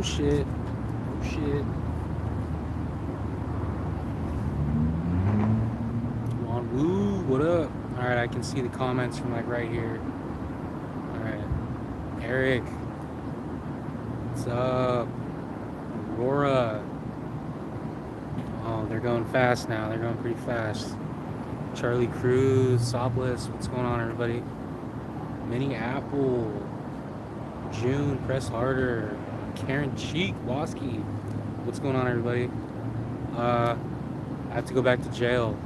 Oh shit. Oh shit. Juan Woo, what up? Alright, I can see the comments from like right here. Alright. Eric. What's up? Aurora. Oh, they're going fast now. They're going pretty fast. Charlie Cruz, Sobless. What's going on, everybody? Mini Apple. June, Press Harder. Karen Cheek, Wasky. What's going on, everybody? I have to go back to jail.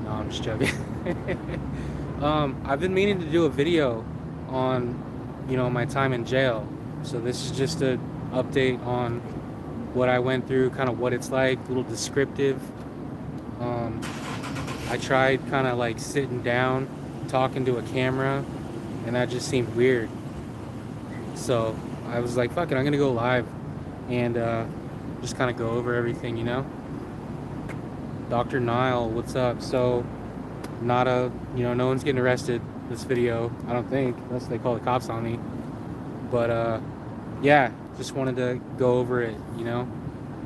No, I'm just joking. I've been meaning to do a video on, my time in jail. So this is just an update on what I went through, kind of what it's like, a little descriptive. I tried kind of like sitting down, talking to a camera, and that just seemed weird. So I was like, fuck it, I'm gonna go live and just kind of go over everything, Dr. Nile, what's up? So, no one's getting arrested this video, I don't think, unless they call the cops on me. But, yeah, just wanted to go over it,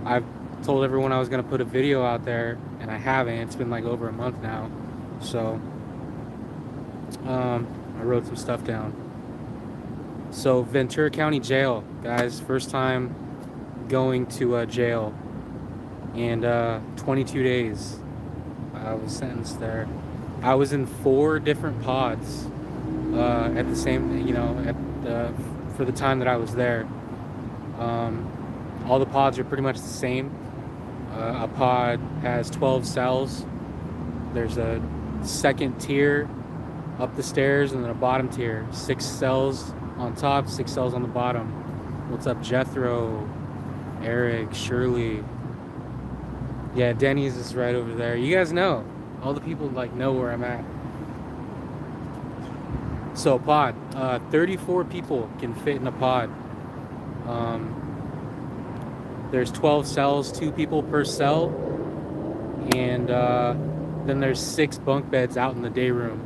I've told everyone I was going to put a video out there, and I haven't. It's been like over a month now. So, I wrote some stuff down. So, Ventura County Jail, guys, first time going to jail. And 22 days I was sentenced there. I was in 4 different pods at the same, for the time that I was there. All the pods are pretty much the same. A pod has 12 cells. There's a second tier up the stairs and then a bottom tier. 6 cells on top, 6 cells on the bottom. What's up, Jethro, Eric, Shirley? Yeah, Denny's is right over there. You guys know. All the people know where I'm at. So pod, 34 people can fit in a pod. There's 12 cells, 2 people per cell, and then there's 6 bunk beds out in the day room.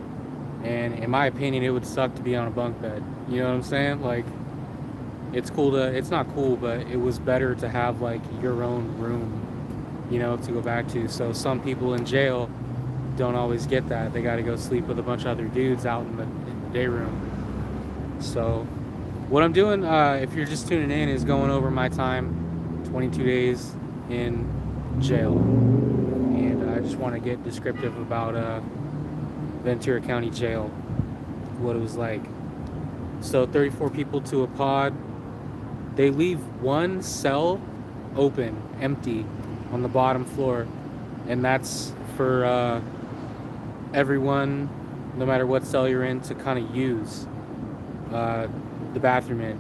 And in my opinion, it would suck to be on a bunk bed. You know what I'm saying? Like, it's not cool, but it was better to have your own room, to go back to. So some people in jail don't always get that. They got to go sleep with a bunch of other dudes out in the day room. So what I'm doing, if you're just tuning in, is going over my time, 22 days in jail. And I just want to get descriptive about Ventura County Jail, what it was like. So 34 people to a pod. They leave 1 cell open, empty, on the bottom floor, and that's for everyone, no matter what cell you're in, to kind of use the bathroom in.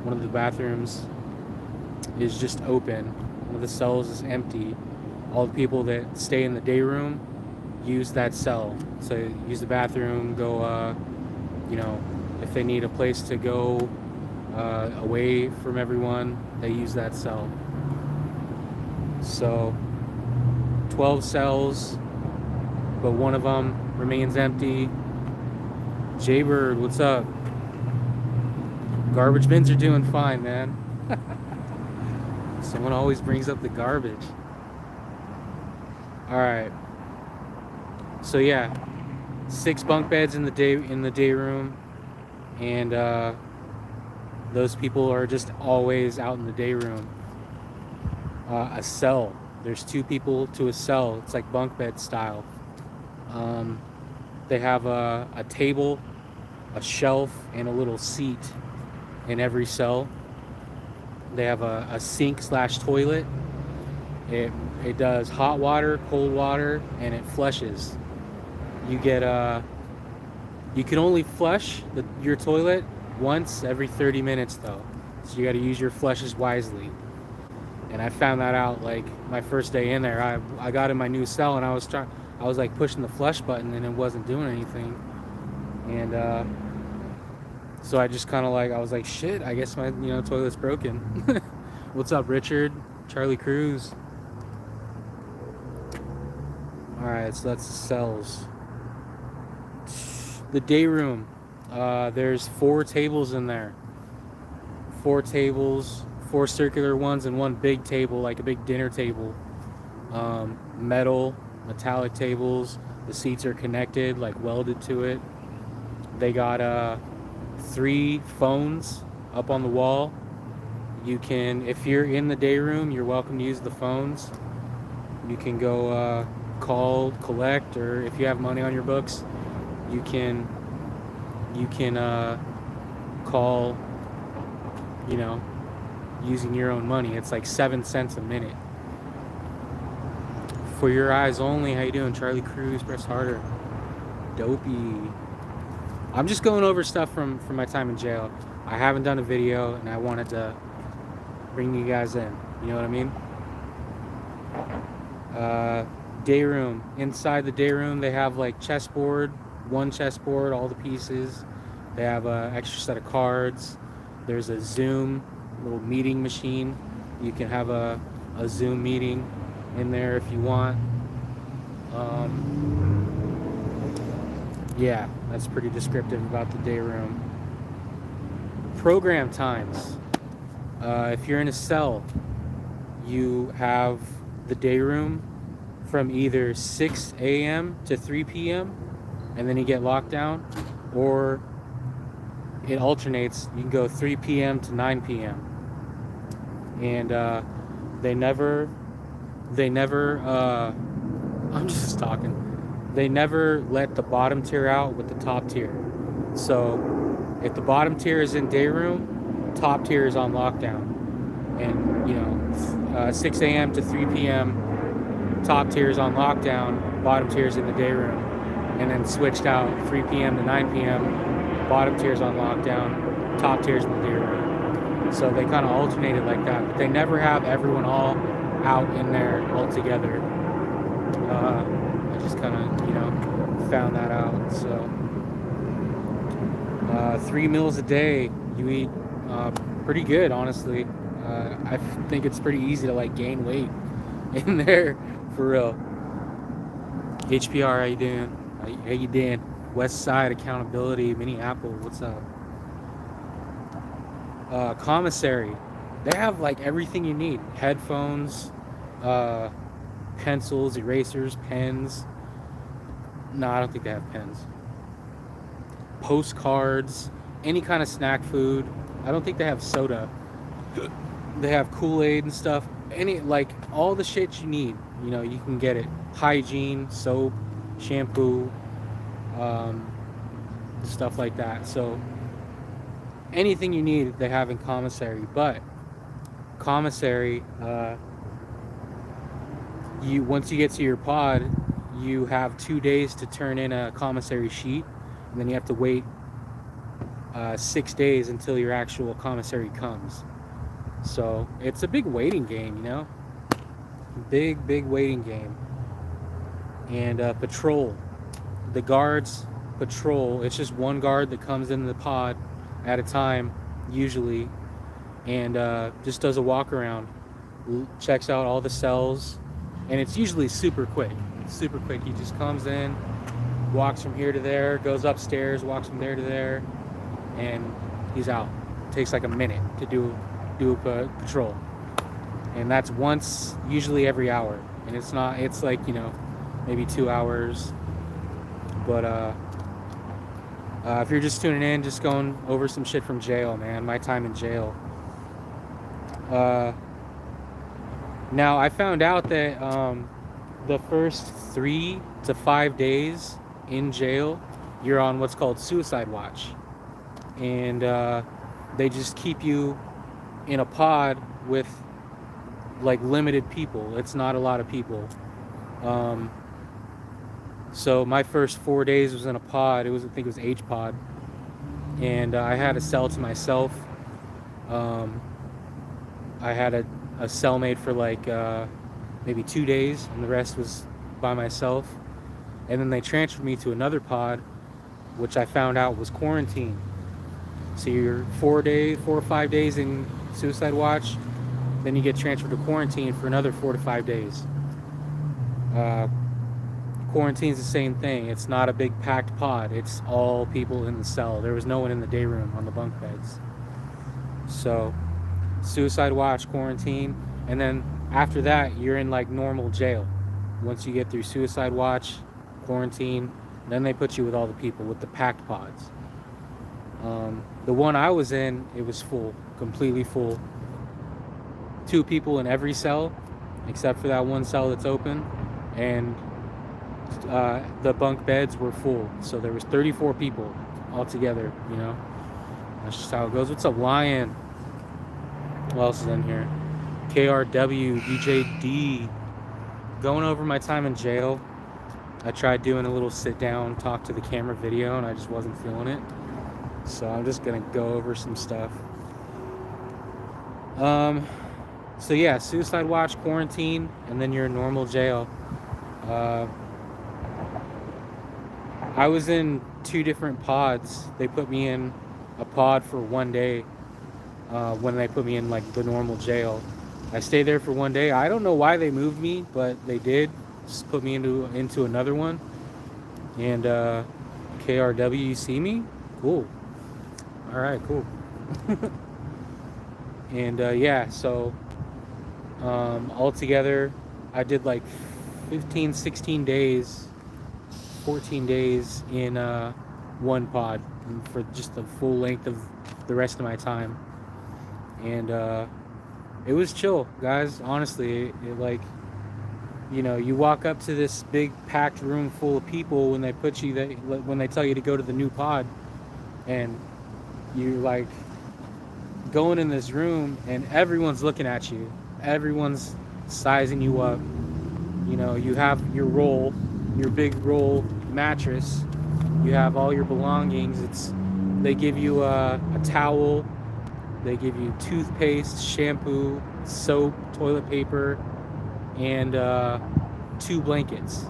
One of the bathrooms is just open, one of the cells is empty. All the people that stay in the day room use that cell, so use the bathroom, go if they need a place to go away from everyone, they use that cell. So 12 cells, but one of them remains empty. Jaybird, what's up? Garbage bins are doing fine, man. Someone always brings up the garbage. All right. So yeah, 6 bunk beds in the day room, and those people are just always out in the day room. A cell, there's 2 people to a cell. It's like bunk bed style. They have a table, a shelf, and a little seat in every cell. They have a sink/toilet. It does hot water, cold water, and it flushes. You get you can only flush your toilet once every 30 minutes though, so you got to use your flushes wisely. And I found that out my first day in there. I got in my new cell and I was pushing the flush button and it wasn't doing anything. And so I just kind of I was like, shit, I guess my toilet's broken. What's up, Richard? Charlie Cruz. All right, so that's the cells. The day room. There's 4 tables in there. 4 tables, 4 circular ones, and 1 big table, like a big dinner table. Metallic tables. The seats are connected, like welded to it. They got 3 phones up on the wall. You can, if you're in the day room, you're welcome to use the phones. You can go call, collect, or if you have money on your books, you can call, you know, using your own money. It's like 7 cents a minute. For your eyes only. How you doing, Charlie Cruz? Press harder. Dopey. I'm just going over stuff from my time in jail. I haven't done a video, and I wanted to bring you guys in. You know what I mean? Day room. Inside the day room, they have like chessboard, 1 chessboard, all the pieces. They have an extra set of cards. There's a Zoom little meeting machine. You can have a Zoom meeting in there if you want. Yeah, that's pretty descriptive about the day room. Program times. If you're in a cell, you have the day room from either 6 a.m. to 3 p.m. and then you get locked down, or it alternates. You can go 3 p.m. to 9 p.m. And they never I'm just talking. They never let the bottom tier out with the top tier. So if the bottom tier is in day room, top tier is on lockdown. And 6 a.m. to 3 p.m. top tier is on lockdown, bottom tier is in the day room. And then switched out 3 p.m. to 9 p.m. bottom tier is on lockdown, top tier is in the day room. So they kind of alternated like that, but they never have everyone all out in there all together. I just kind of found that out. So 3 meals a day, you eat pretty good, honestly. I think it's pretty easy to like gain weight in there, for real. HPR, how you doing? How you doing? West Side Accountability, Minneapolis, what's up? Commissary, they have like everything you need. Headphones, pencils, erasers, pens. No, I don't think they have pens. Postcards, any kind of snack food. I don't think they have soda. They have Kool-Aid and stuff. Like all the shit you need, you can get it. Hygiene, soap, shampoo, stuff like that. So anything you need, they have in commissary. But commissary, once you get to your pod, you have 2 days to turn in a commissary sheet, and then you have to wait 6 days until your actual commissary comes. So it's a big waiting game, big waiting game. And patrol, the guards patrol. It's just 1 guard that comes in the pod at a time usually, and just does a walk around, checks out all the cells, and it's usually super quick. He just comes in, walks from here to there, goes upstairs, walks from there to there, and he's out. It takes like a minute to do a patrol, and that's once, usually every hour. And it's like maybe 2 hours. But if you're just tuning in, just going over some shit from jail, man, my time in jail. Now I found out that the first 3 to 5 days in jail, you're on what's called suicide watch, and they just keep you in a pod with like limited people. It's not a lot of people. So my first 4 days was in a pod. I think it was H pod, and I had a cell to myself. I had a cellmate for like maybe 2 days, and the rest was by myself. And then they transferred me to another pod, which I found out was quarantine. So you're 4 or 5 days in suicide watch, then you get transferred to quarantine for another 4 to 5 days. Quarantine's the same thing. It's not a big packed pod. It's all people in the cell. There was no one in the day room on the bunk beds. So suicide watch, quarantine, and then after that you're in like normal jail. Once you get through suicide watch, quarantine, then they put you with all the people with the packed pods. The one I was in, it was full, completely full. 2 people in every cell, except for that one cell that's open, and the bunk beds were full. So there was 34 people altogether. That's just how it goes. What's up, Lion? What else is in here? KRW, DJD. Going over my time in jail. I tried doing a little sit down, talk to the camera video, and I just wasn't feeling it. So I'm just gonna go over some stuff. So yeah, suicide watch, quarantine, and then you're in normal jail. I was in 2 different pods. They put me in a pod for 1 day when they put me in like the normal jail. I stayed there for 1 day. I don't know why they moved me, but they did. Just put me into another one. And KRW, you see me? Cool. All right, cool. And yeah, so altogether I did like 15, 16 days, 14 days in one pod for just the full length of the rest of my time. And it was chill, guys. Honestly, it like, you walk up to this big packed room full of people when they when they tell you to go to the new pod, and you like going in this room and everyone's looking at you, everyone's sizing you up. You have your roll, your big roll mattress, you have all your belongings. They give you a towel, they give you toothpaste, shampoo, soap, toilet paper, and 2 blankets,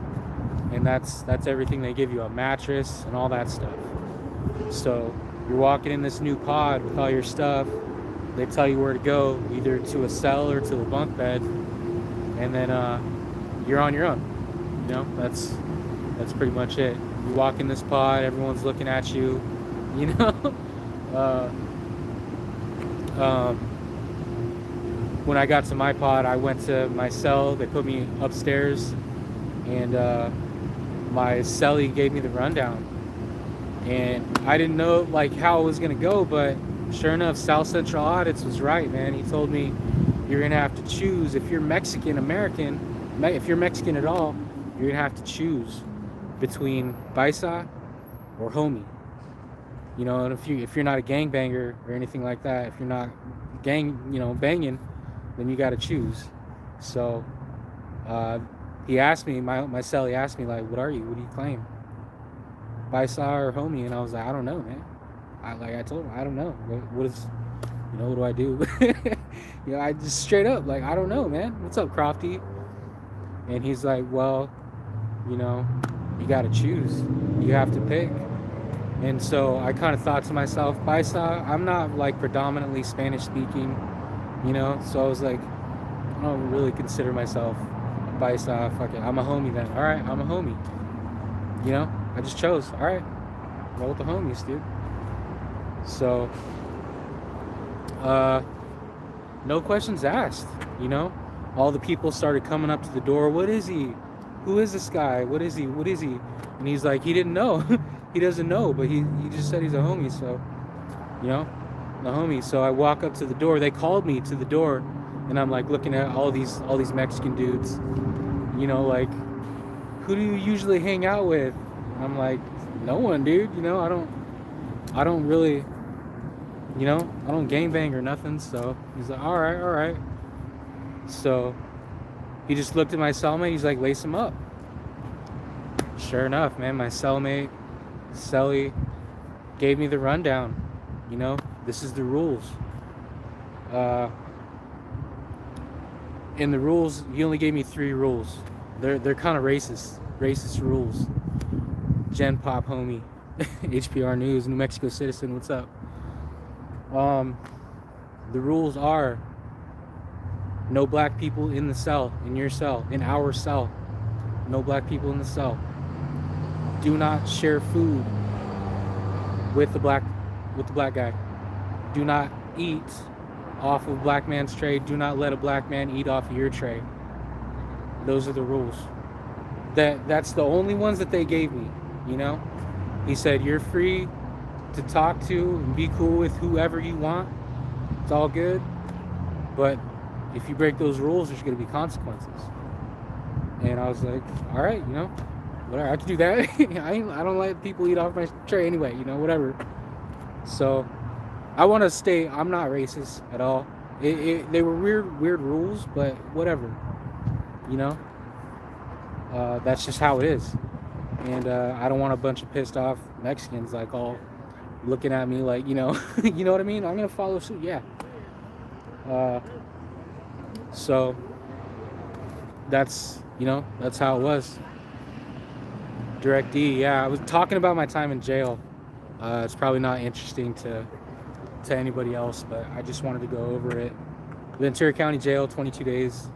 and that's everything they give you, a mattress and all that stuff. So you're walking in this new pod with all your stuff. They tell you where to go, either to a cell or to a bunk bed, and then you're on your own. That's pretty much it. You walk in this pod, everyone's looking at you. When I got to my pod, I went to my cell. They put me upstairs, and my cellie gave me the rundown. And I didn't know like how it was gonna go, but sure enough, South Central Audits was right, man. He told me you're gonna have to choose if you're Mexican American, if you're Mexican at all, you're gonna have to choose between Baisa or homie. And if you're not a gangbanger or anything like that, if you're not banging, then you got to choose. So he asked me, my cellie asked me, like, what are you? What do you claim? Baisa or homie? And I was like, I don't know, man. I told him, I don't know. What is, what do I do? I just straight up, like, I don't know, man. What's up, Crofty? And he's like, well, you got to choose. You have to pick. And so I kind of thought to myself, Baisa, I'm not like predominantly Spanish speaking, so I was like, I don't really consider myself Baisa. Fuck it, I'm a homie then. All right, I'm a homie. I just chose. All right, roll with the homies, dude. So, no questions asked. All the people started coming up to the door. What is he? Who is this guy? What is he? What is he? And he's like, he didn't know. He doesn't know, but he just said he's a homie. So, the homie. So I walk up to the door. They called me to the door, and I'm like looking at all these Mexican dudes. Like, who do you usually hang out with? And I'm like, no one, dude. I don't really, I don't gangbang or nothing. So he's like, all right. So he just looked at my cellmate. He's like, lace him up. Sure enough, man, my cellmate, cellie, gave me the rundown. This is the rules. In the rules, he only gave me 3 rules. They're kind of racist rules. Gen Pop homie, HPR News, New Mexico citizen. What's up? The rules are no black people in the cell, in your cell, in our cell. No black people in the cell. Do not share food with the black guy. Do not eat off of black man's tray. Do not let a black man eat off of your tray. Those are the rules. That's the only ones that they gave me, you know? He said, you're free to talk to and be cool with whoever you want. It's all good. But if you break those rules, there's going to be consequences. And I was like, all right, you know, whatever, I can do that. I don't let people eat off my tray anyway, you know, whatever. So I want to stay, I'm not racist at all. They were weird rules, but whatever, you know. That's just how it is. And I don't want a bunch of pissed off Mexicans like all looking at me like, you know, you know what I mean? I'm gonna follow suit, yeah. So that's, you know, that's how it was. Direct D, yeah. I was talking about my time in jail. It's probably not interesting to anybody else, but I just wanted to go over it. Ventura County Jail, 22 days,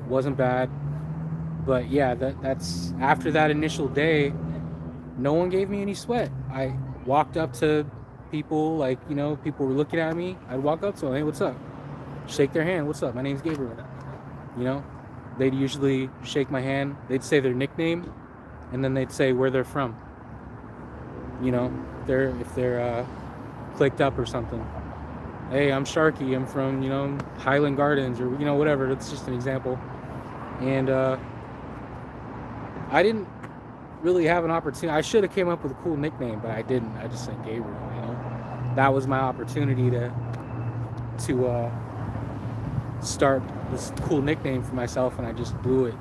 wasn't bad. But yeah, that's after that initial day, no one gave me any sweat. I walked up to people, like, you know, people were looking at me. I'd walk up to them, hey, what's up? Shake their hand, what's up? My name's Gabriel. You know, they'd usually shake my hand. They'd say their nickname, and then they'd say where they're from. You know, if they're clicked up or something. Hey, I'm Sharky. I'm from, you know, Highland Gardens, or, you know, whatever. That's just an example. And I didn't really have an opportunity. I should have came up with a cool nickname, but I didn't. I just said Gabriel, you know. That was my opportunity to start this cool nickname for myself, and I just blew it.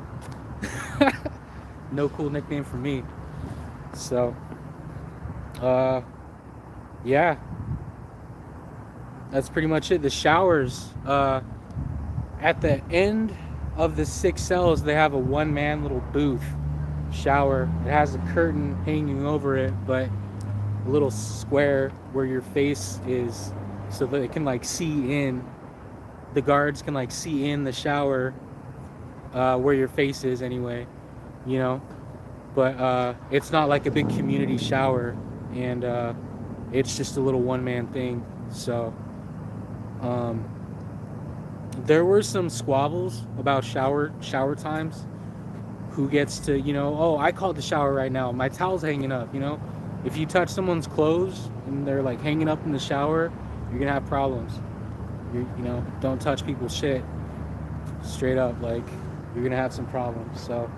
No cool nickname for me. So, yeah. That's pretty much it. The showers, at the end of the 6 cells, they have a one-man little booth shower. It has a curtain hanging over it, but a little square where your face is, so that it can like see in. The guards can like see in the shower, where your face is anyway, you know. But it's not like a big community shower, and it's just a little one-man thing. So there were some squabbles about shower times. Who gets to, you know, oh, I called the shower right now, my towel's hanging up, you know. If you touch someone's clothes and they're like hanging up in the shower, you're gonna have problems. You know, don't touch people's shit. Straight up, like, you're gonna have some problems. So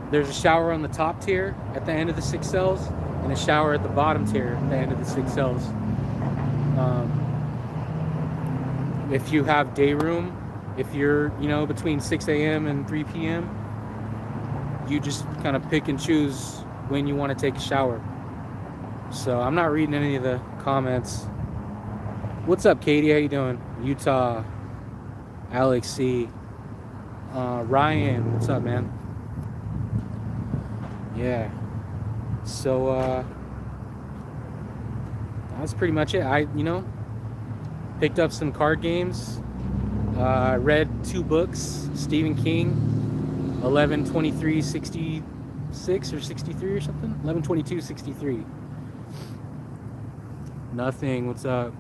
there's a shower on the top tier at the end of the 6 cells, and a shower at the bottom tier at the end of the 6 cells. If you have day room, if you're, you know, between 6 a.m. and 3 p.m., you just kind of pick and choose when you want to take a shower. So I'm not reading any of the comments. What's up, Katie? How you doing? Utah, Alex C, Ryan. What's up, man? Yeah. So that's pretty much it. You know, picked up some card games. Read 2 books, Stephen King, 11/23/66 or 63 or something. 11/22/63. Nothing. What's up?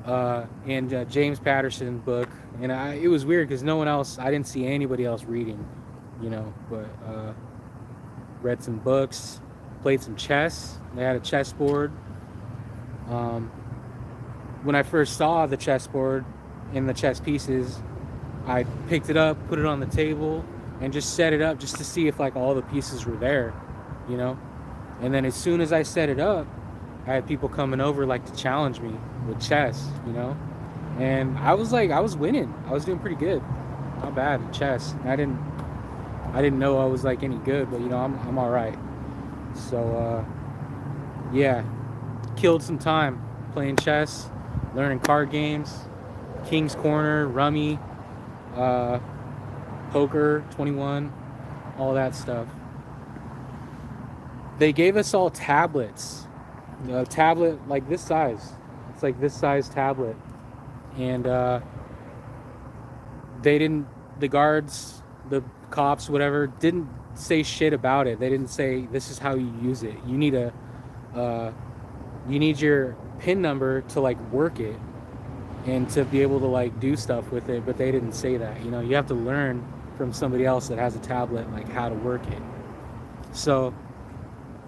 And James Patterson book, and it was weird because no one else, I didn't see anybody else reading, you know. But read some books, played some chess. They had a chessboard. When I first saw the chessboard and the chess pieces, I picked it up, put it on the table, and just set it up just to see if like all the pieces were there, you know. And then as soon as I set it up, I had people coming over like to challenge me with chess, you know. And I was winning. I was doing pretty good, not bad at chess. I didn't know I was like any good, but you know, I'm all right. So yeah, killed some time playing chess, learning card games, King's Corner, Rummy, Poker 21, all that stuff. They gave us all tablets, a tablet like this size. It's like this size tablet, and the guards, the cops, whatever, didn't say shit about it. They didn't say this is how you use it. You need you need your PIN number to like work it and to be able to like do stuff with it, but they didn't say that. You know, you have to learn from somebody else that has a tablet like how to work it. So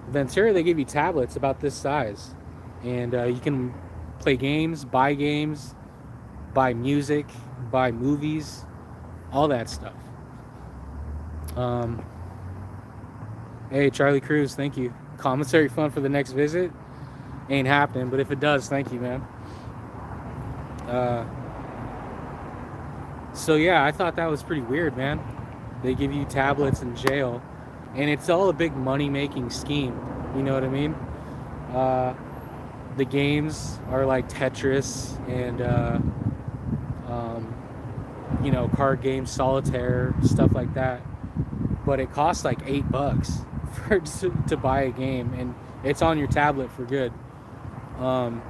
Ventura, they give you tablets about this size, and you can play games, buy music, buy movies, all that stuff. um Hey, Charlie Cruz, thank you. Commissary fund for the next visit ain't happening, but if it does, thank you, man. Uh, so yeah, I thought that was pretty weird, man. They give you tablets in jail, and it's all a big money-making scheme. You know what I mean? Uh, the games are like Tetris and um, you know, card games, solitaire, stuff like that. But it costs like $8 for to buy a game, and it's on your tablet for good. Um,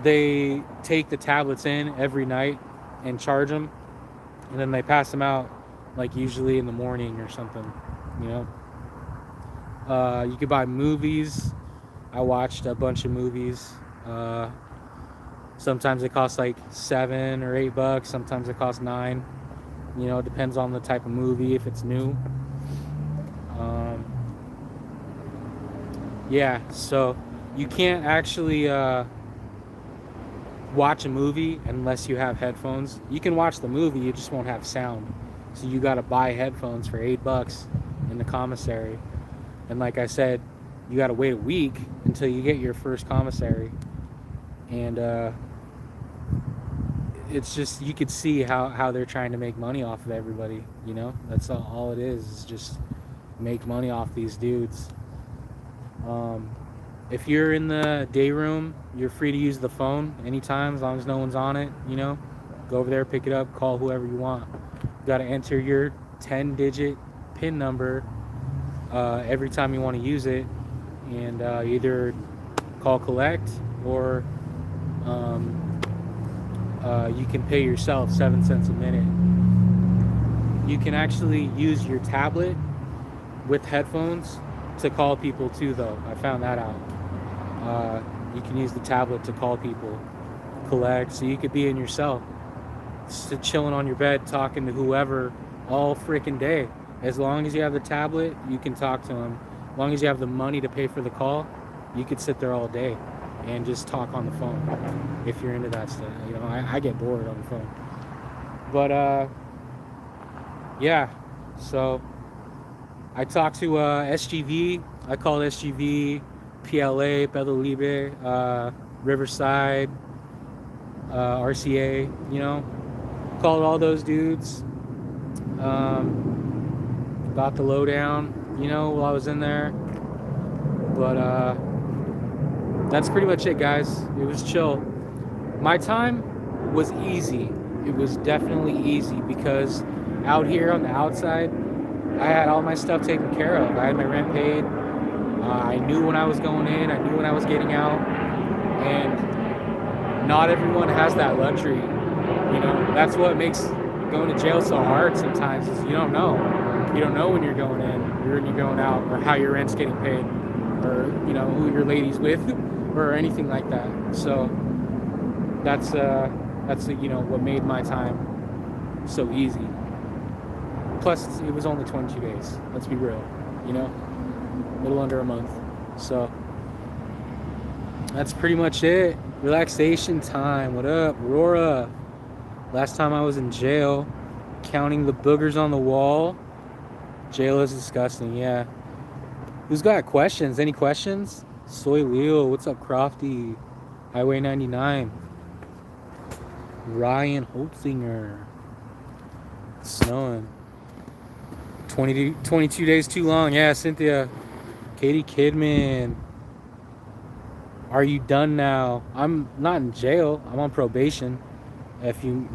they take the tablets in every night and charge them, and then they pass them out like usually in the morning or something. You know, you could buy movies. I watched a bunch of movies. Sometimes it costs like $7 or $8. Sometimes it costs $9. You know, it depends on the type of movie, if it's new. Yeah, so you can't actually watch a movie unless you have headphones. You can watch the movie, you just won't have sound. So you got to buy headphones for $8 in the commissary. And like I said, you got to wait a week until you get your first commissary. And it's just, you could see how they're trying to make money off of everybody. You know, that's all it is just make money off these dudes. If you're in the day room, you're free to use the phone anytime, as long as no one's on it. You know, go over there, pick it up, call whoever you want. You got to enter your 10-digit PIN number every time you want to use it, and either call collect or you can pay yourself 7 cents a minute. You can actually use your tablet with headphones to call people too, though. I found that out. You can use the tablet to call people, collect, so you could be in your cell, chilling on your bed, talking to whoever all freaking day. As long as you have the tablet, you can talk to them. As long as you have the money to pay for the call, you could sit there all day and just talk on the phone if you're into that stuff. You know, I get bored on the phone. But yeah, so I talked to SGV. I called SGV, PLA, Pedro Libre, Riverside, RCA, you know. Called all those dudes. Got the lowdown, you know, while I was in there. But that's pretty much it, guys. It was chill. My time was easy. It was definitely easy because out here on the outside, I had all my stuff taken care of. I had my rent paid. I knew when I was going in. I knew when I was getting out. And not everyone has that luxury. You know, that's what makes going to jail so hard sometimes, is you don't know. You don't know when you're going in or when you're going out, or how your rent's getting paid, or, you know, who your lady's with, or anything like that. So that's you know, what made my time so easy. Plus, it was only 22 days. Let's be real, you know, a little under a month. So that's pretty much it. Relaxation time. What up, Aurora? Last time I was in jail, counting the boogers on the wall. Jail is disgusting, yeah. Who's got questions? Any questions? Soy Leo, what's up, Crofty? Highway 99. Ryan Holtzinger. It's snowing. 22 days too long. Yeah, Cynthia. Katie Kidman. Are you done now? I'm not in jail. I'm on probation. If you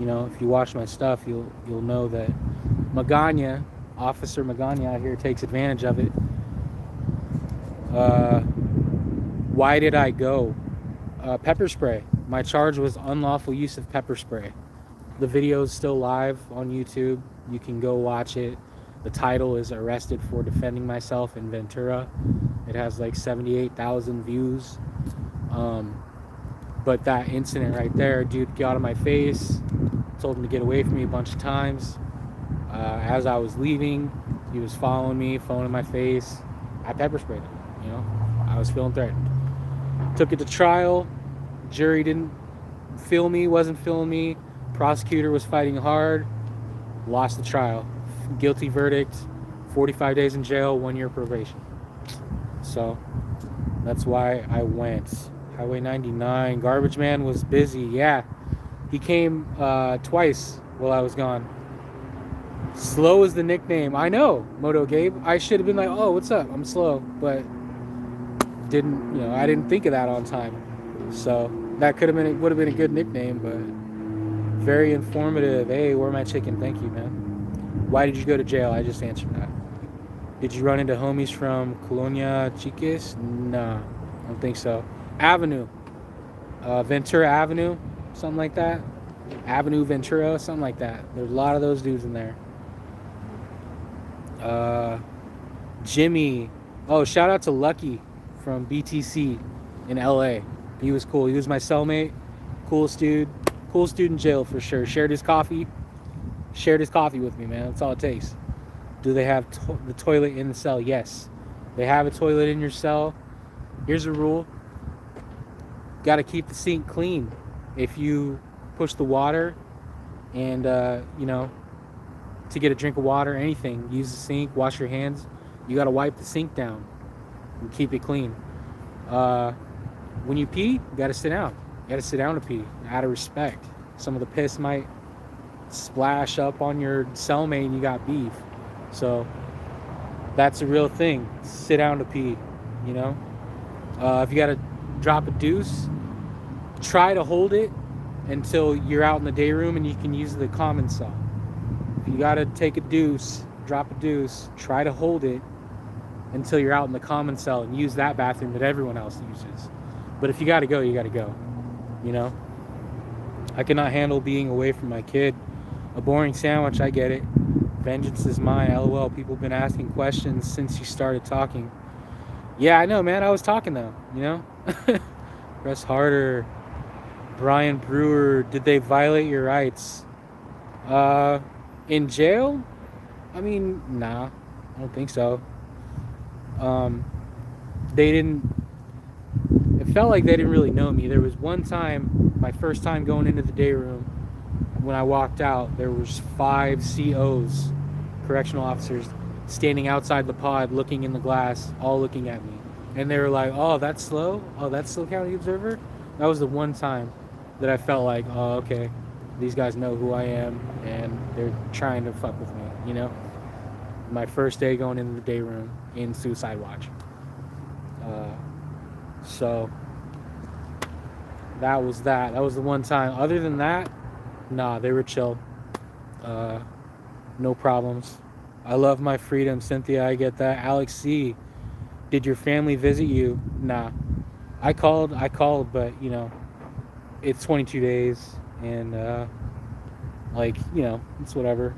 watch my stuff, you'll know that Magana, Officer Magana out here, takes advantage of it. Why did I go? Pepper spray. My charge was unlawful use of pepper spray. The video is still live on YouTube. You can go watch it. The title is Arrested for Defending Myself in Ventura. It has like 78,000 views. But that incident right there, dude got in my face, told him to get away from me a bunch of times. As I was leaving, he was following me, phone in my face. I pepper sprayed him. You know, I was feeling threatened. Took it to trial. Jury didn't feel me, wasn't feeling me. Prosecutor was fighting hard. Lost the trial. Guilty verdict. 45 days in jail, 1 year probation. So that's why I went. Highway 99. Garbage Man was busy. Yeah, he came twice while I was gone. Slow is the nickname. I know, Moto Gabe. I should have been like, oh, what's up? I'm slow, but I didn't think of that on time. So that would have been a good nickname, but very informative. Hey, where my chicken? Thank you, man. Why did you go to jail? I just answered that. Did you run into homies from Colonia Chiquis? Nah, I don't think so. Avenue, Ventura Avenue, something like that. Avenue Ventura, something like that. There's a lot of those dudes in there. Jimmy. Oh, shout out to Lucky from BTC in LA. He was cool. He was my cellmate. Coolest dude. Coolest dude in jail for sure. Shared his coffee with me, man. That's all it takes. Do they have the toilet in the cell? Yes. They have a toilet in your cell. Here's a rule. Got to keep the sink clean. If you push the water and, to get a drink of water, anything, use the sink, wash your hands. You got to wipe the sink down and keep it clean. When you pee, you got to sit down. You got to sit down to pee out of respect. Some of the piss might splash up on your cellmate and you got beef. So that's a real thing. Sit down to pee, you know. If you got to drop a deuce, try to hold it until you're out in the day room and you can use the common cell. If you got to take a deuce, drop a deuce, try to hold it until you're out in the common cell and use that bathroom that everyone else uses. But if you got to go, you got to go, you know. I cannot handle being away from my kid. A boring sandwich, I get it. Vengeance is mine, LOL. People have been asking questions since you started talking. Yeah, I know, man. I was talking though, you know. Press harder. Brian Brewer, did they violate your rights? In jail? I mean, nah. I don't think so. They didn't... It felt like they didn't really know me. There was one time, my first time going into the day room, when I walked out, there was 5 COs, correctional officers, standing outside the pod, looking in the glass, all looking at me. And they were like, oh, that's Slow? Oh, that's Slow County Observer? That was the one time that I felt like, oh, okay, these guys know who I am, and they're trying to fuck with me, you know? My first day going into the day room in Suicide Watch. So, that was that. That was the one time. Other than that, nah, they were chill. No problems. I love my freedom, Cynthia, I get that. Alex C., did your family visit you? Nah. I called, but, you know, it's 22 days, and, it's whatever.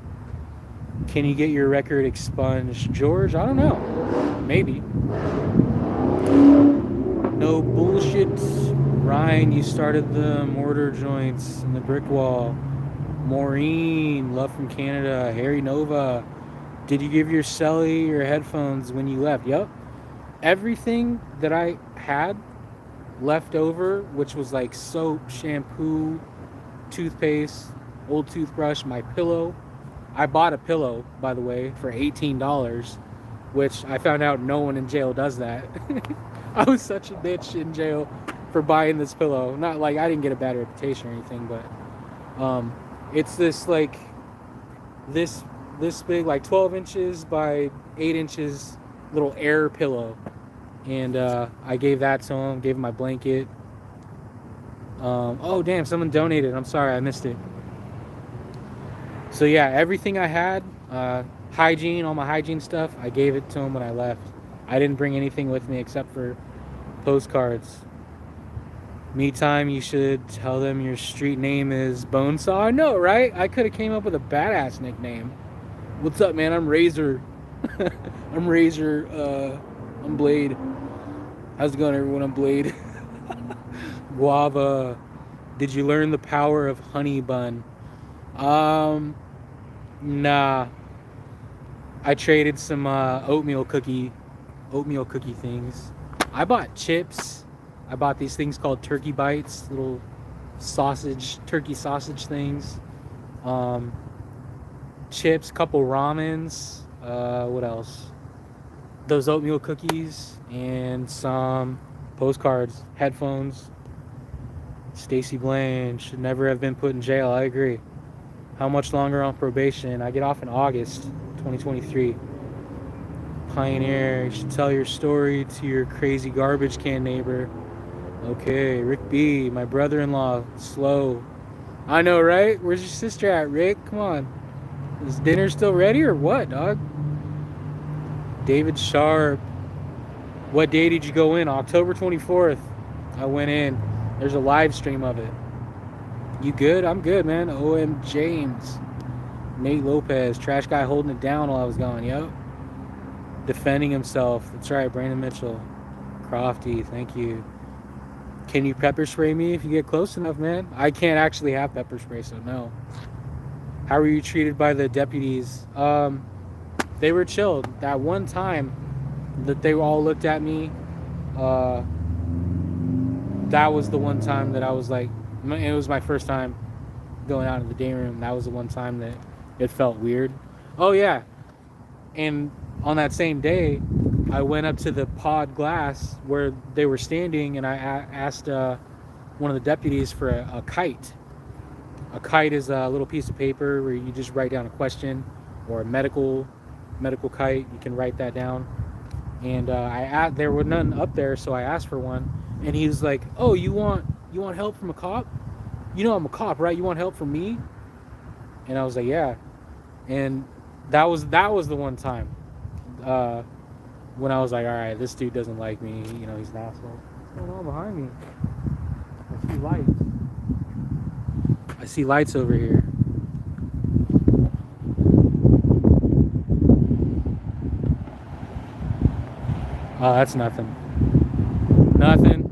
Can you get your record expunged? George, I don't know. Maybe. No bullshit. Ryan, you started the mortar joints and the brick wall. Maureen, love from Canada. Harry Nova, did you give your celly your headphones when you left? Yep. Everything that I had left over, which was like soap, shampoo, toothpaste, old toothbrush, my pillow. I bought a pillow, by the way, for $18, which I found out no one in jail does that. I was such a bitch in jail for buying this pillow. Not like I didn't get a bad reputation or anything, but it's this like this big, like 12 inches by 8 inches little air pillow, and I gave that to him. Gave him my blanket. Oh damn, someone donated. I'm sorry, I missed it. So yeah, everything I had, hygiene, all my hygiene stuff, I gave it to him when I left. I didn't bring anything with me except for postcards. Me time, you should tell them your street name is Bonesaw. I know, right? I could have came up with a badass nickname. What's up, man? I'm Razor. I'm Razor I'm Blade. How's it going, everyone? I'm Blade. Guava. Did you learn the power of honey bun? Um, nah. I traded some oatmeal cookie things. I bought chips. I bought these things called turkey bites, little turkey sausage things. Um, chips, couple ramens. What else? Those oatmeal cookies and some postcards, headphones. Stacy Blaine should never have been put in jail. I agree. How much longer on probation? I get off in August 2023. Pioneer, you should tell your story to your crazy garbage can neighbor. Okay, Rick B, my brother-in-law, slow. I know, right? Where's your sister at, Rick? Come on. Is dinner still ready or what, dog? David Sharp. What day did you go in? October 24th. I went in. There's a live stream of it. You good? I'm good, man. OM James. Nate Lopez. Trash guy holding it down while I was gone. Yep. Defending himself. That's right. Brandon Mitchell. Crofty. Thank you. Can you pepper spray me if you get close enough, man? I can't actually have pepper spray, so no. How were you treated by the deputies? They were chilled. That one time that they all looked at me, that was the one time that I was like, it was my first time going out in the day room. That was the one time that it felt weird. Oh yeah, and on that same day, I went up to the pod glass where they were standing, and I asked one of the deputies for a kite. A kite is a little piece of paper where you just write down a question, or a medical kite. You can write that down. And there were none up there, so I asked for one. And he was like, "Oh, you want help from a cop? You know I'm a cop, right? You want help from me?" And I was like, "Yeah." And that was the one time when I was like, "All right, this dude doesn't like me. You know, he's an asshole." What's going on behind me? I see lights. I see lights over here. Oh, that's nothing. Nothing.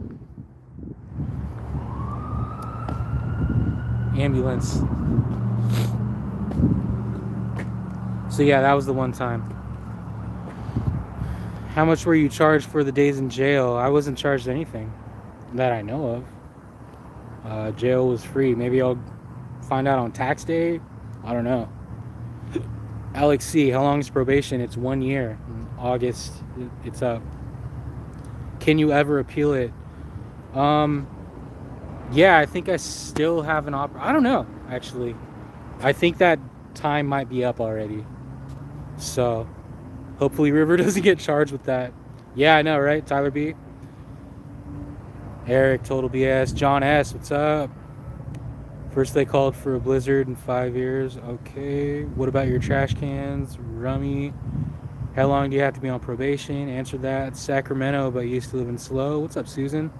Ambulance. So yeah, that was the one time. How much were you charged for the days in jail? I wasn't charged anything that I know of. Jail was free. Maybe I'll find out on tax day. I don't know. Alex C, how long is probation? It's 1 year. In August, it's up. Can you ever appeal it? Yeah, I think I still have an I don't know, actually. I think that time might be up already. So, hopefully River doesn't get charged with that. Yeah, I know, right? Tyler B. Eric, total BS. John S, what's up? First they called for a blizzard in 5 years. Okay. What about your trash cans? Rummy. How long do you have to be on probation? Answer that. Sacramento, but used to live in Slow. What's up, Susan?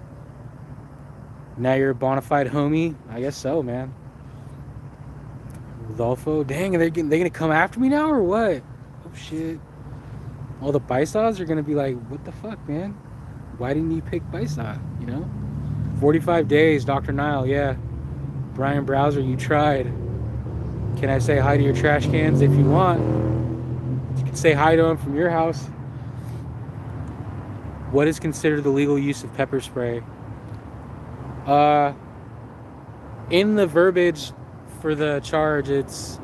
Now you're a bona fide homie? I guess so, man. Rodolfo. Dang, they gonna come after me now or what? Oh, shit. All the Bysauds are gonna be like, what the fuck, man? Why didn't you pick Bysaud, you know? 45 days, Dr. Nile, yeah. Brian Browser, you tried. Can I say hi to your trash cans if you want? You can say hi to them from your house. What is considered the legal use of pepper spray? In the verbiage for the charge, it's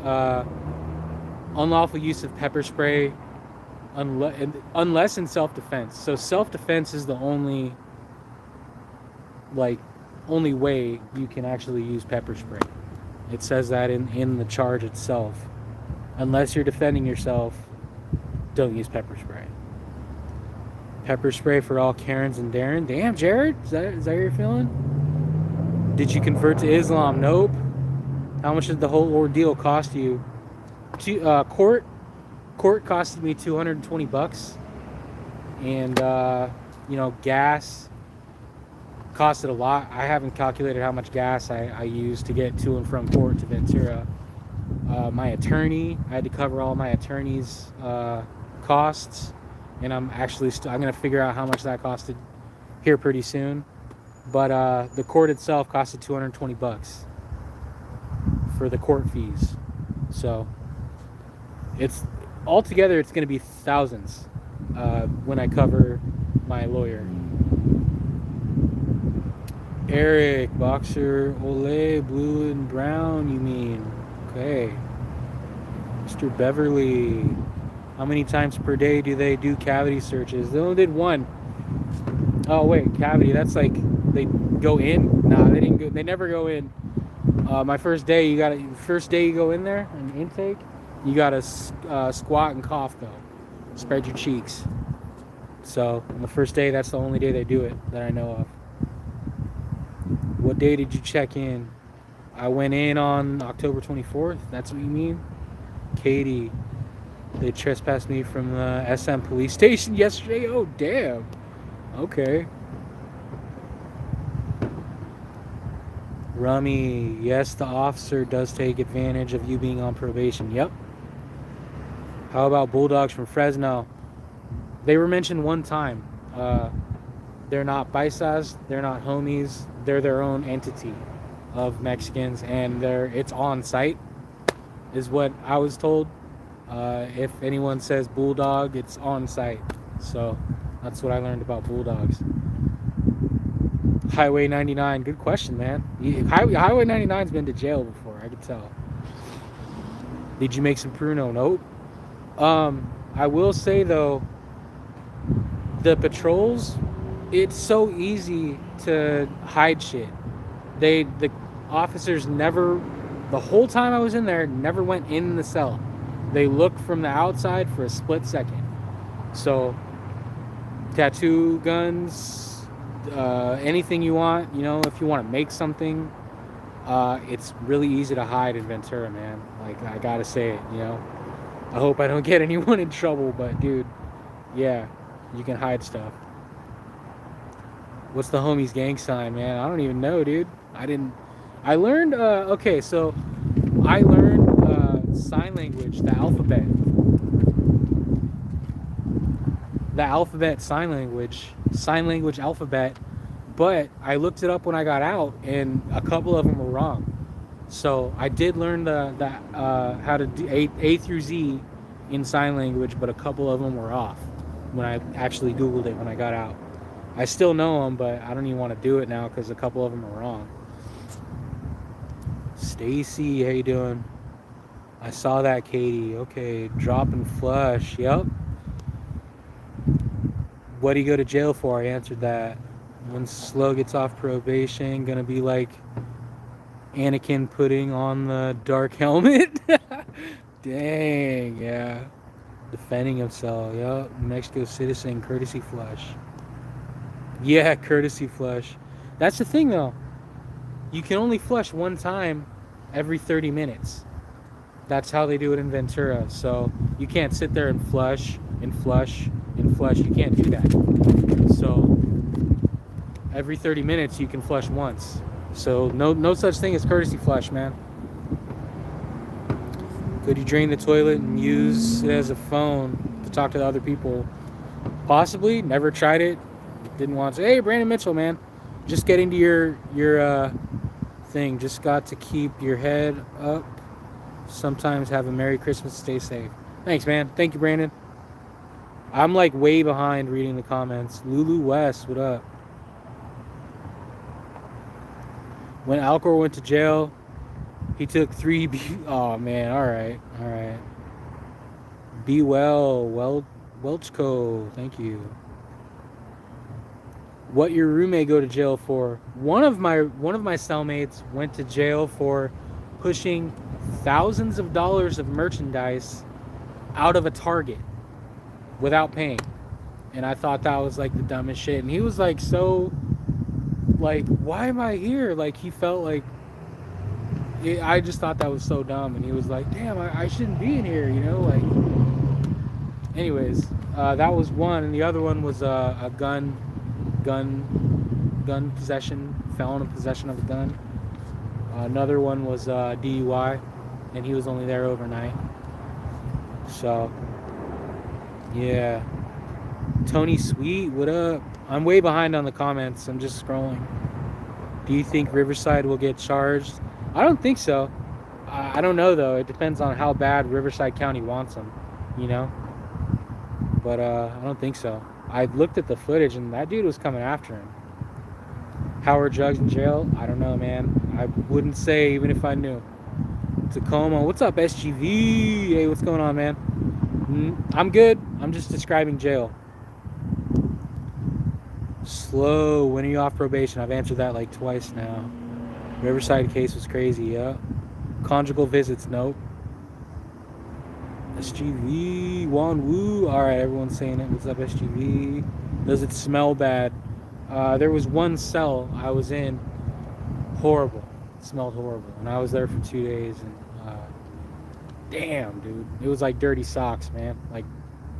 unlawful use of pepper spray unless in self-defense. So self-defense is the only way you can actually use pepper spray. It says that in the charge itself. Unless you're defending yourself, don't use pepper spray. Pepper spray for all Karens and Darren. Damn, Jared, is that how you're feeling? Did you convert to Islam? Nope. How much did the whole ordeal cost you? Court costed me $220, and gas costed a lot. I haven't calculated how much gas I used to get to and from court to Ventura. My attorney, I had to cover all my attorney's costs. and I'm actually I'm gonna figure out how much that costed here pretty soon. But the court itself costed $220 for the court fees. So it's altogether it's gonna be thousands when I cover my lawyer. Eric, boxer, Olay, blue and brown, you mean? Okay. Mr. Beverly, how many times per day do they do cavity searches? They only did one. Oh wait, cavity. That's like they go in. Nah, they didn't go. They never go in. My first day, first day you go in there an intake, you gotta squat and cough though. Spread your cheeks. So on the first day, that's the only day they do it that I know of. What day did you check in? I went in on October 24th. That's what you mean? Katie, they trespassed me from the SM police station yesterday. Oh, damn. Okay. Rummy, yes, the officer does take advantage of you being on probation. Yep. How about Bulldogs from Fresno? They were mentioned one time. They're not paisas, they're not homies, they're their own entity of Mexicans, and it's on site, is what I was told. If anyone says Bulldog, it's on site. So that's what I learned about Bulldogs. Highway 99, good question, man. Highway 99's been to jail before, I could tell. Did you make some pruno? Nope. I will say though, the patrols, it's so easy to hide shit. The officers never, the whole time I was in there, never went in the cell. They looked from the outside for a split second. So tattoo guns, anything you want, if you want to make something, it's really easy to hide in Ventura, man. Like, I gotta say it, I hope I don't get anyone in trouble, but dude, yeah, you can hide stuff. What's the homies gang sign, man? I don't even know, dude. I learned, okay, so I learned sign language, the alphabet. The alphabet sign language alphabet, but I looked it up when I got out, and a couple of them were wrong. So I did learn how to do A through Z in sign language, but a couple of them were off when I actually Googled it when I got out. I still know them, but I don't even want to do it now because a couple of them are wrong. Stacy, how you doing? I saw that, Katie. Okay, drop and flush. Yep. What do you go to jail for? I answered that. When Slow gets off probation, gonna be like Anakin putting on the dark helmet. Dang, yeah. Defending himself. Yep. Mexico citizen, courtesy flush. Yeah, courtesy flush. That's the thing, though. You can only flush one time every 30 minutes. That's how they do it in Ventura. So you can't sit there and flush and flush and flush. You can't do that. So every 30 minutes you can flush once. So no such thing as courtesy flush, man. Could you drain the toilet and use it as a phone to talk to other people? Possibly. Never tried it. Didn't want to. Hey, Brandon Mitchell, man. Just get into your thing. Just got to keep your head up. Sometimes have a Merry Christmas. Stay safe. Thanks, man. Thank you, Brandon. I'm like way behind reading the comments. Lulu West, what up? When Alcor went to jail, he took 3 Oh, man. All right. Be well. Welchco. Thank you. What your roommate go to jail for? One of my cellmates went to jail for pushing thousands of dollars of merchandise out of a Target without paying. And I thought that was like the dumbest shit. And he was like, so, like, why am I here? Like, he felt like, I just thought that was so dumb. And he was like, damn, I shouldn't be in here, like. Anyways, that was one. And the other one was a gun possession, felon in possession of a gun. Another one was DUI, and he was only there overnight. So, yeah. Tony Sweet, what up? I'm way behind on the comments. I'm just scrolling. Do you think Riverside will get charged? I don't think so. I don't know though. It depends on how bad Riverside County wants them, you know. But I don't think so. I looked at the footage and that dude was coming after him. Howard Juggs in jail? I don't know, man. I wouldn't say even if I knew. Tacoma, what's up, SGV? Hey, what's going on, man? I'm good. I'm just describing jail. Slow. When are you off probation? I've answered that like twice now. Riverside case was crazy, yeah. Conjugal visits, nope. SGV, Wan Woo. Alright, everyone's saying it. What's up, SGV? Does it smell bad? There was one cell I was in. Horrible. It smelled horrible. And I was there for 2 days. And damn, dude. It was like dirty socks, man. Like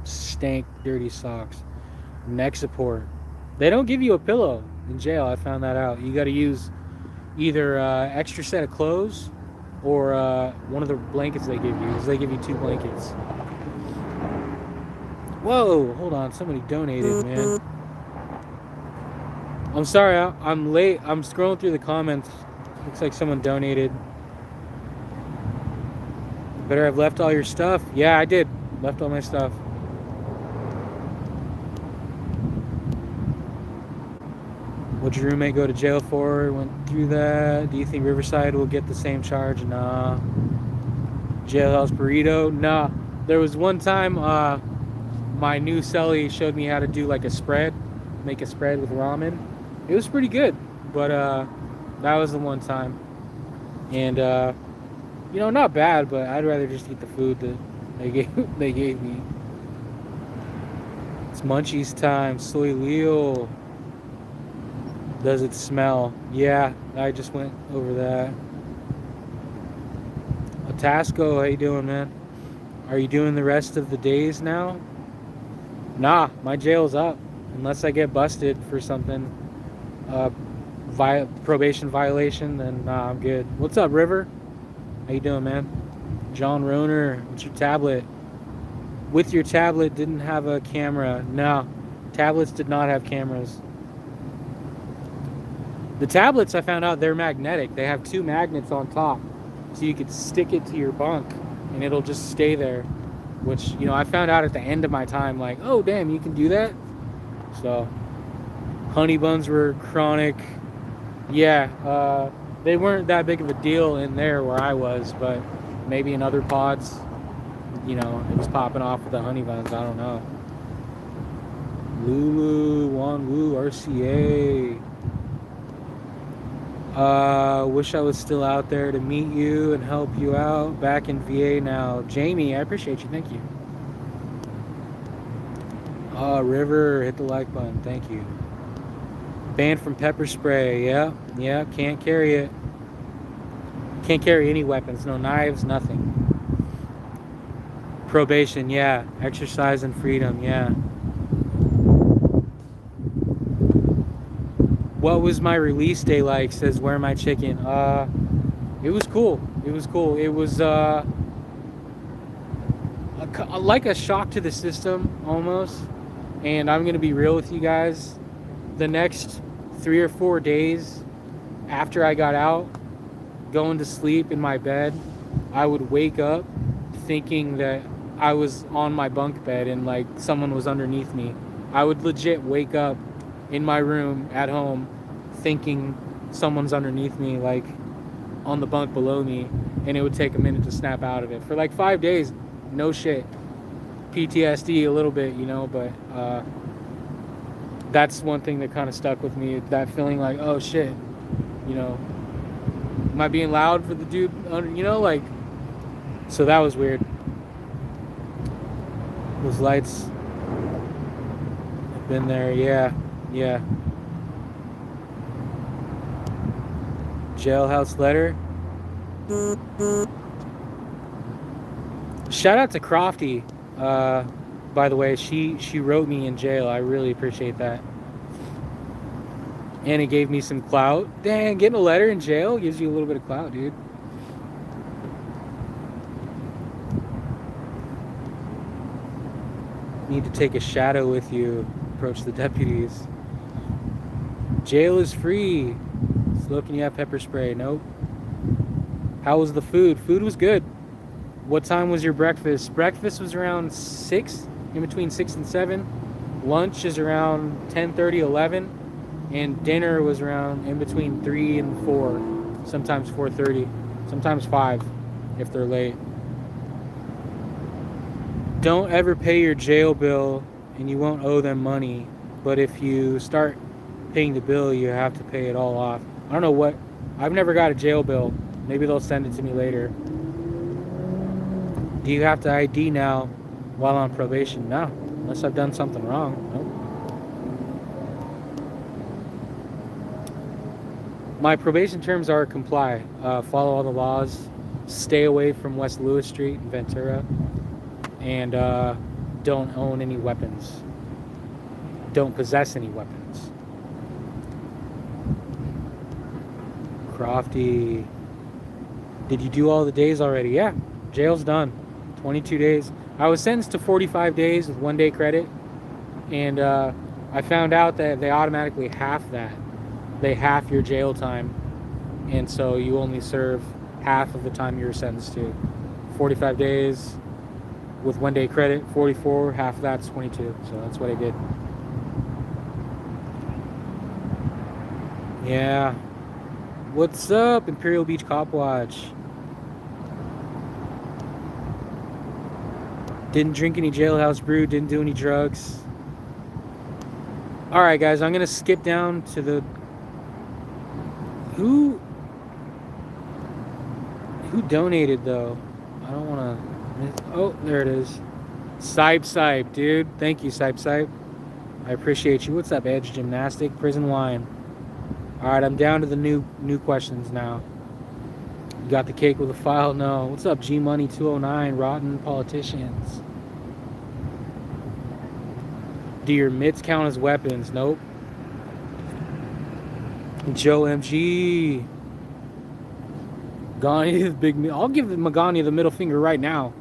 stank, dirty socks. Neck support. They don't give you a pillow in jail. I found that out. You got to use either extra set of clothes or one of the blankets they give you. Because they give you 2 blankets. Whoa, hold on. Somebody donated, man. I'm sorry. I'm late. I'm scrolling through the comments. Looks like someone donated. Better have left all your stuff. Yeah, I did. Left all my stuff. What'd your roommate go to jail for? Went through that. Do you think Riverside will get the same charge? Nah. Jailhouse burrito? Nah. There was one time my new cellie showed me how to do like a spread. Make a spread with ramen. It was pretty good. But that was the one time. And you know, not bad, but I'd rather just eat the food that they gave me. It's munchies time. Soy Leo. Does it smell? Yeah, I just went over that. Otasco, how you doing, man? Are you doing the rest of the days now? Nah, my jail's up. Unless I get busted for something. Probation violation, then nah, I'm good. What's up, River? How you doing, man? John Roner, what's your tablet? With your tablet, didn't have a camera. No, tablets did not have cameras. The tablets, I found out, they're magnetic. They have 2 magnets on top. So you could stick it to your bunk and it'll just stay there. Which, you know, I found out at the end of my time, like, oh, damn, you can do that? So, honey buns were chronic. Yeah, they weren't that big of a deal in there where I was, but maybe in other pods, you know, it was popping off with the honey buns. I don't know. Lulu, Wan Woo, RCA. Wish I was still out there to meet you and help you out. Back in VA now. Jamie, I appreciate you. Thank you. River, hit the like button. Thank you. Banned from pepper spray. Yeah, can't carry it. Can't carry any weapons. No knives, nothing. Probation, yeah. Exercise and freedom, yeah. What was my release day like? Says Where My Chicken. It was cool. It was cool. It was like a shock to the system almost. And I'm gonna be real with you guys. The next 3 or 4 days after I got out, going to sleep in my bed, I would wake up thinking that I was on my bunk bed and like someone was underneath me. I would legit wake up in my room at home thinking someone's underneath me, like on the bunk below me, and it would take a minute to snap out of it. For like 5 days, no shit. PTSD a little bit, you know, but that's one thing that kind of stuck with me, that feeling like, oh shit, you know, am I being loud for the dude under, you know, like, so that was weird. Those lights have been there, yeah. Jailhouse letter. Shout out to Crofty, by the way. She wrote me in jail. I really appreciate that. And it gave me some clout. Dang, getting a letter in jail gives you a little bit of clout, dude. Need to take a shadow with you. Approach the deputies. Jail is free. Slow, can you have pepper spray? Nope. How was the food? Food was good. What time was your breakfast? Breakfast was around 6, in between 6 and 7. Lunch is around 10:30, 11. And dinner was around in between 3 and 4. Sometimes 4:30. Sometimes 5 if they're late. Don't ever pay your jail bill and you won't owe them money. But if you start paying the bill, you have to pay it all off. I don't know what. I've never got a jail bill. Maybe they'll send it to me later. Do you have to ID now while on probation? No, unless I've done something wrong. Nope. My probation terms are comply, follow all the laws, stay away from West Lewis Street in Ventura, and don't own any weapons. Don't possess any weapons. Crofty, did you do all the days already? Yeah, jail's done. 22 days. I was sentenced to 45 days with 1 day credit, and I found out that they automatically half that. They half your jail time, and so you only serve half of the time you're sentenced to. 45 days with 1 day credit, 44, half of that's 22. So that's what I did. Yeah. What's up, Imperial Beach Cop Watch? Didn't drink any jailhouse brew, didn't do any drugs. All right, guys, I'm going to skip down to the... Who donated, though? I don't want to... Oh, there it is. Sipe, dude. Thank you, Sipe. I appreciate you. What's up, Edge Gymnastic? Prison Wine. All right, I'm down to the new questions now. You got the cake with a file? No. What's up, G Money 209? Rotten politicians. Do your mitts count as weapons? Nope. Joe MG. Magani the big. I'll give Magani the middle finger right now.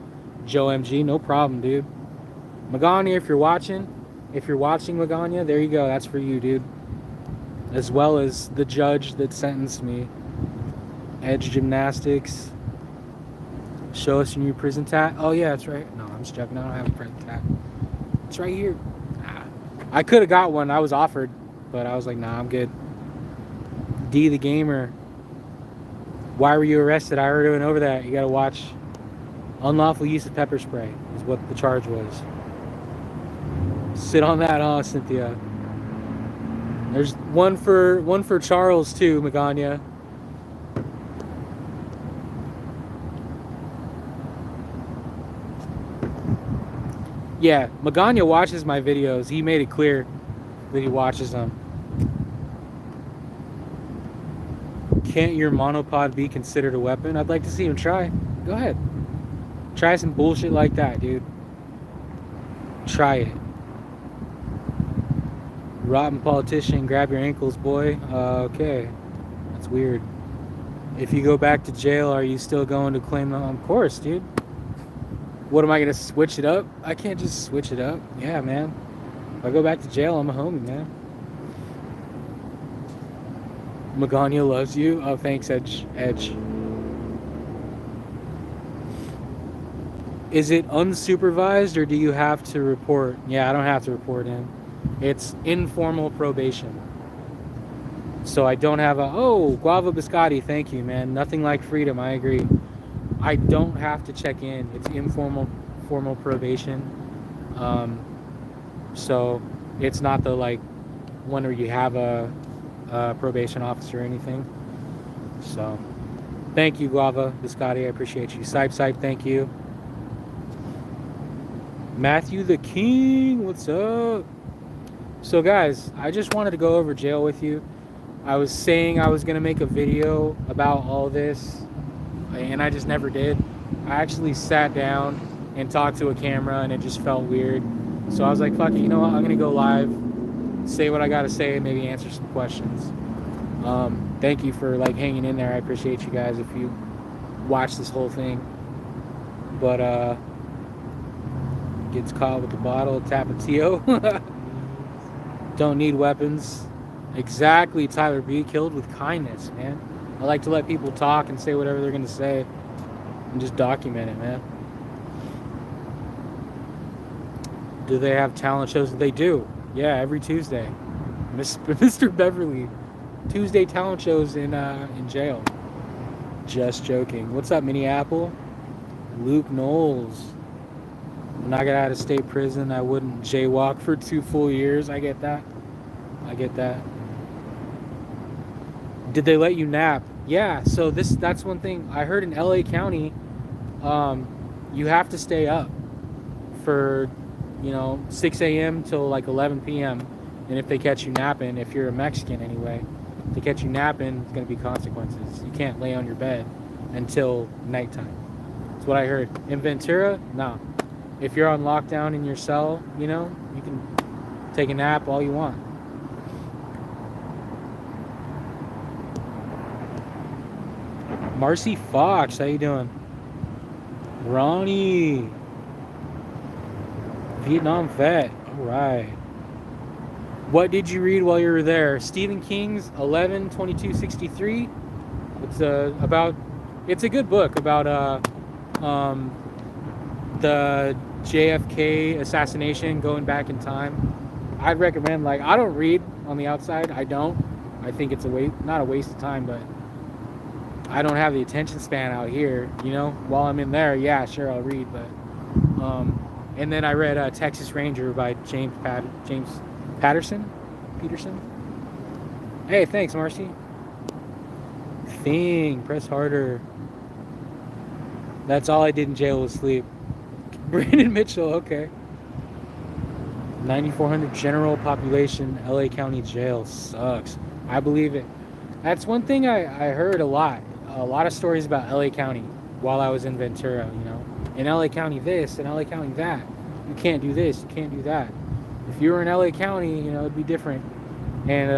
Joe MG, no problem, dude. Magani, if you're watching Magania, there you go. That's for you, dude. As well as the judge that sentenced me. Edge Gymnastics. Show us your new prison tat. Oh yeah, that's right. No, I'm just joking. I don't have a prison tat. It's right here. I could have got one. I was offered, but I was like, nah, I'm good. D the Gamer. Why were you arrested? I already went over that. You gotta watch. Unlawful use of pepper spray is what the charge was. Sit on that, huh, Cynthia? There's one for Charles too, Magania. Yeah, Magania watches my videos. He made it clear that he watches them. Can't your monopod be considered a weapon? I'd like to see him try. Go ahead. Try some bullshit like that, dude. Try it. Rotten politician, grab your ankles, boy. Okay. That's weird. If you go back to jail, are you still going to claim them? Of course, dude. What, am I going to switch it up? I can't just switch it up. Yeah, man. If I go back to jail, I'm a homie, man. Magania loves you. Oh, thanks, Edge. Is it unsupervised or do you have to report? Yeah, I don't have to report him. It's informal probation. So I don't have Guava Biscotti, thank you, man. Nothing like freedom, I agree. I don't have to check in. It's formal probation. So it's not the one where you have a probation officer or anything. So thank you, Guava Biscotti, I appreciate you. Sipe, thank you. Matthew the King, what's up? So guys, I just wanted to go over jail with you. I was saying I was going to make a video about all this, and I just never did. I actually sat down and talked to a camera, and it just felt weird. So I was like, fuck it, you know what? I'm going to go live, say what I got to say, and maybe answer some questions. Thank you for hanging in there. I appreciate you guys if you watch this whole thing. But Gets caught with a bottle of Tapatio. Don't need weapons. Exactly, Tyler B. Killed with kindness, man. I like to let people talk and say whatever they're gonna say and just document it, man. Do they have talent shows? They do. Yeah, every Tuesday. Mr. Beverly. Tuesday talent shows in jail. Just joking. What's up, Minneapolis? Luke Knowles. When I got out of state prison, I wouldn't jaywalk for 2 full years. I get that. Did they let you nap? Yeah, so that's one thing. I heard in LA County, you have to stay up for, 6 a.m. till like 11 p.m. And if they catch you napping, if you're a Mexican anyway, if they catch you napping, it's going to be consequences. You can't lay on your bed until nighttime. That's what I heard. In Ventura, no. If you're on lockdown in your cell, you can take a nap all you want. Marcy Fox, how you doing? Ronnie. Vietnam vet. All right. What did you read while you were there? Stephen King's 11/22/63. It's a good book about the JFK assassination, going back in time. I'd recommend, I don't read on the outside. I don't. I think it's not a waste of time, but I don't have the attention span out here, while I'm in there. Yeah, sure, I'll read, but and then I read Texas Ranger by James Peterson. Hey, thanks, Marcy. Press harder. That's all I did in jail was sleep. Brandon Mitchell, okay. 9,400 general population, LA County jail sucks. I believe it. That's one thing I heard a lot of stories about LA County while I was in Ventura, In LA County this, in LA County that. You can't do this, you can't do that. If you were in LA County, it'd be different. And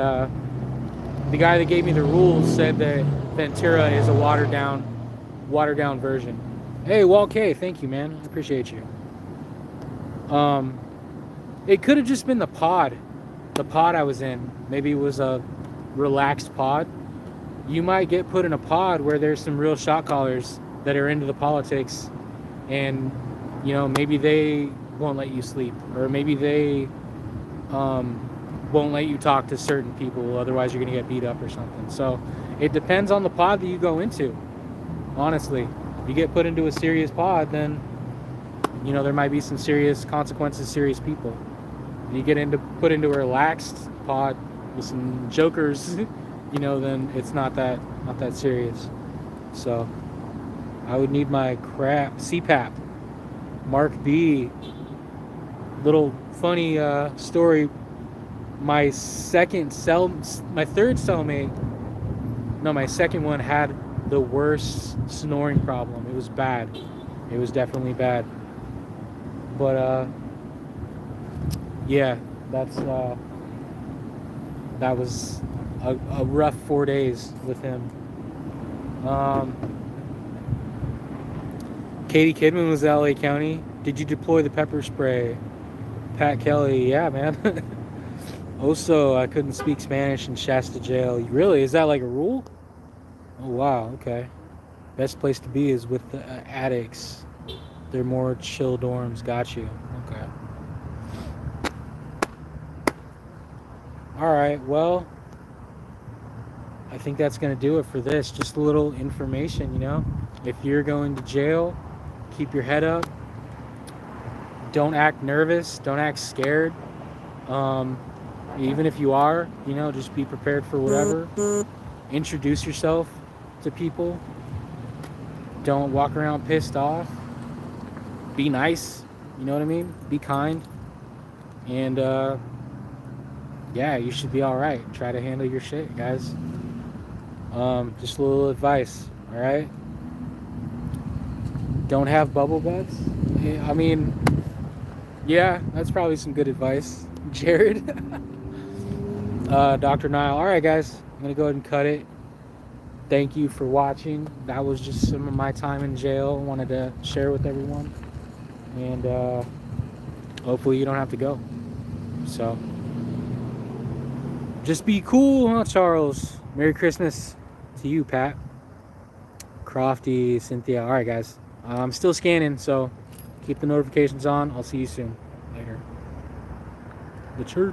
the guy that gave me the rules said that Ventura is a watered down version. Hey, Walt K, thank you, man. I appreciate you. It could have just been the pod I was in. Maybe it was a relaxed pod. You might get put in a pod where there's some real shot callers that are into the politics, and maybe they won't let you sleep, or maybe they won't let you talk to certain people, otherwise you're gonna get beat up or something. So it depends on the pod that you go into. Honestly, if you get put into a serious pod, then there might be some serious consequences, serious people. If you get put into a relaxed pod with some jokers, then it's not that serious. So I would need my CPAP. Mark B. Little funny story. My second one had the worst snoring problem. It was bad. It was definitely bad. But yeah, that was a rough 4 days with him. Katie Kidman was LA County. Did you deploy the pepper spray? Pat Kelly, yeah, man. Also, I couldn't speak Spanish in Shasta jail. Really? Is that like a rule? Oh, wow, okay. Best place to be is with the addicts. They're more chill dorms. Got you. Okay. All right, well, I think that's going to do it for this. Just a little information, If you're going to jail, keep your head up. Don't act nervous. Don't act scared. Even if you are, just be prepared for whatever. Introduce yourself to people. Don't walk around pissed off. Be nice. You know what I mean? Be kind. And, yeah, you should be all right. Try to handle your shit, guys. Just a little advice, all right? Don't have bubble butts. I mean, yeah, that's probably some good advice. Jared. Dr. Nile. All right, guys. I'm going to go ahead and cut it. Thank you for watching. That was just some of my time in jail. I wanted to share with everyone. And hopefully you don't have to go. So just be cool, huh, Charles? Merry Christmas to you, Pat, Crofty, Cynthia. All right, guys. I'm still scanning, so keep the notifications on. I'll see you soon. Later. The church.